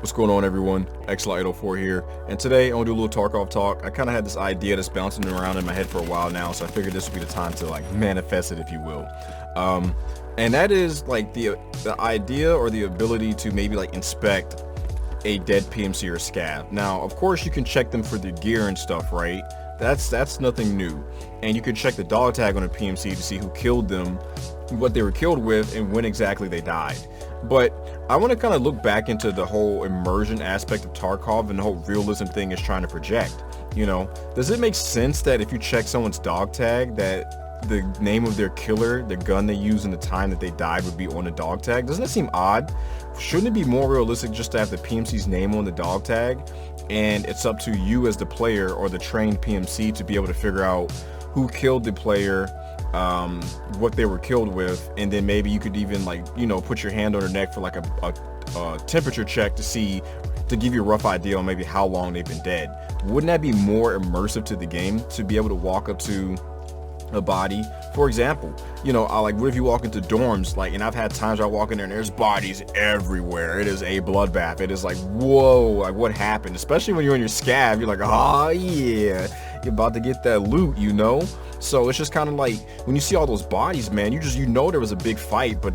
What's going on, everyone? XL804 here, and today I want to do a little Tarkov talk. I kind of had this idea that's bouncing around in my head for a while now, so I figured this would be the time to manifest it, if you will. And that is the idea or the ability to maybe inspect a dead PMC or scav. Now, of course, you can check them for the gear and stuff, right? That's nothing new, and you can check the dog tag on a PMC to see who killed them, what they were killed with, and when exactly they died. But I want to kind of look back into the whole immersion aspect of Tarkov and the whole realism thing is trying to project. Does it make sense that if you check someone's dog tag that the name of their killer, the gun they used, and the time that they died would be on the dog tag? Doesn't it seem odd? Shouldn't it be more realistic just to have the PMC's name on the dog tag, and it's up to you as the player or the trained PMC to be able to figure out who killed the player, what they were killed with, and then maybe you could even put your hand on their neck for a temperature check to give you a rough idea on maybe how long they've been dead. Wouldn't that be more immersive to the game to be able to walk up to a body? For example, what if you walk into dorms, and I've had times where I walk in there and there's bodies everywhere. It is a bloodbath. It is whoa, what happened? Especially when you're in your scav, you're like, oh yeah, you're about to get that loot, So it's just kind of when you see all those bodies, man, you know there was a big fight, but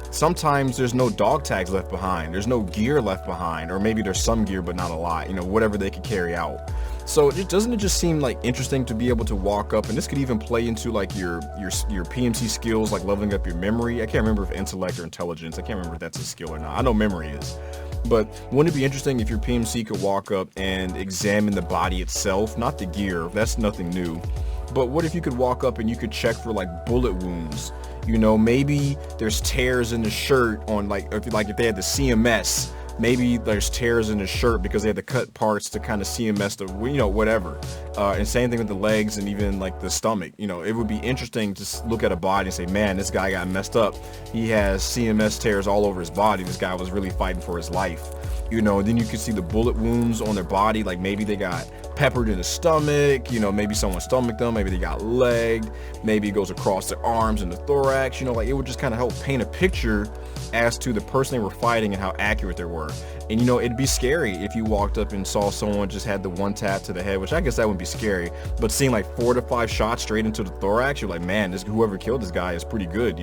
sometimes there's no dog tags left behind, there's no gear left behind, or maybe there's some gear but not a lot, whatever they could carry out. So doesn't it just seem interesting to be able to walk up, and this could even play into your PMC skills, leveling up your memory. I can't remember if intellect or intelligence, I can't remember if that's a skill or not. I know memory is. But wouldn't it be interesting if your PMC could walk up and examine the body itself, not the gear, that's nothing new. But what if you could walk up and you could check for bullet wounds? Maybe there's tears in the shirt on if they had the CMS, maybe there's tears in the shirt because they had to cut parts to kind of CMS the, whatever. And same thing with the legs and even the stomach. It would be interesting to look at a body and say, man, this guy got messed up. He has CMS tears all over his body. This guy was really fighting for his life. Then you could see the bullet wounds on their body, maybe they got peppered in the stomach, maybe someone stomached them, maybe they got legged, maybe it goes across their arms and the thorax, it would just kind of help paint a picture as to the person they were fighting and how accurate they were. And it'd be scary if you walked up and saw someone just had the one tap to the head, which I guess that wouldn't be scary, but seeing 4 to 5 shots straight into the thorax, you're like, man, whoever killed this guy is pretty good,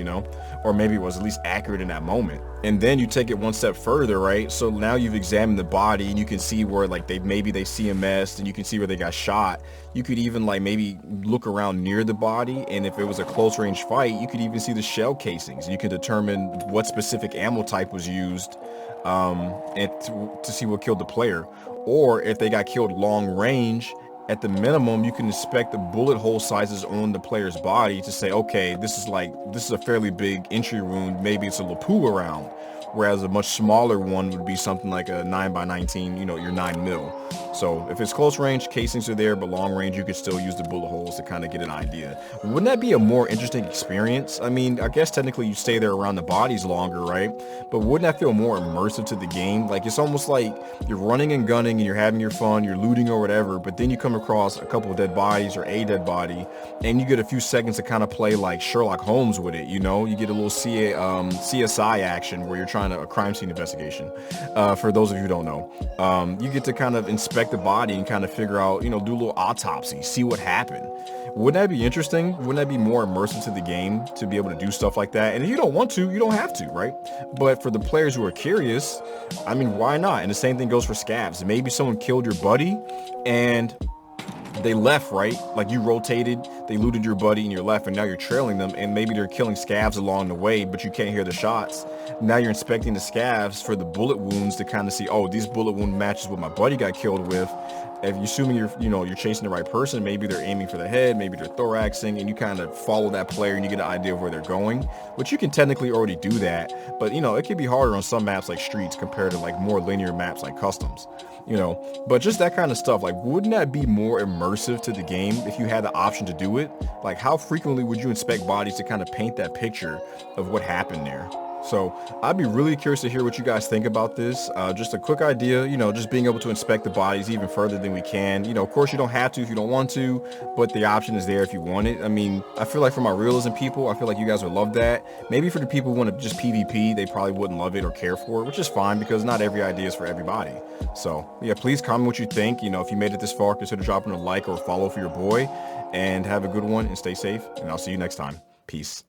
or maybe it was at least accurate in that moment. And then you take it one step further, right? So now you've examined the body and you can see where maybe they CMS'd, and you can see where they got shot. You could even maybe look around near the body, and if it was a close range fight, you could even see the shell casings. You can determine what specific ammo type was used, and to see what killed the player. Or if they got killed long range, at the minimum, you can inspect the bullet hole sizes on the player's body to say, okay, this is a fairly big entry wound. Maybe it's a lapua round, whereas a much smaller one would be something like a 9x19, your 9mm. So if it's close range, casings are there, but long range, you could still use the bullet holes to kind of get an idea. Wouldn't that be a more interesting experience? I mean, I guess technically you stay there around the bodies longer, right? But wouldn't that feel more immersive to the game? It's almost like you're running and gunning and you're having your fun, you're looting or whatever, but then you come across a couple of dead bodies or a dead body, and you get a few seconds to kind of play like Sherlock Holmes with it, you get a little CSI action where you're trying to, a crime scene investigation, for those of you who don't know. You get to kind of inspect the body and kind of figure out, do a little autopsy, see what happened. Wouldn't that be interesting? Wouldn't that be more immersive to the game to be able to do stuff like that? And if you don't want to, you don't have to, right? But for the players who are curious, I mean, why not? And the same thing goes for scavs. Maybe someone killed your buddy and they left, right? You rotated, they looted your buddy and you're left, and now you're trailing them, and maybe they're killing scavs along the way, but you can't hear the shots. Now you're inspecting the scavs for the bullet wounds to kind of see, oh, these bullet wound matches what my buddy got killed with. If you're assuming you're chasing the right person, maybe they're aiming for the head, maybe they're thoraxing, and you kind of follow that player and you get an idea of where they're going, which you can technically already do that, but it can be harder on some maps like streets compared to more linear maps like customs. But just that kind of stuff, wouldn't that be more immersive to the game if you had the option to do it? How frequently would you inspect bodies to kind of paint that picture of what happened there? So I'd be really curious to hear what you guys think about this. Just a quick idea, just being able to inspect the bodies even further than we can. Of course you don't have to if you don't want to, but the option is there if you want it. I mean, I feel like for my realism people, I feel like you guys would love that. Maybe for the people who want to just PvP, they probably wouldn't love it or care for it, which is fine because not every idea is for everybody. So yeah, please comment what you think. If you made it this far, consider dropping a like or a follow for your boy, and have a good one and stay safe. And I'll see you next time. Peace.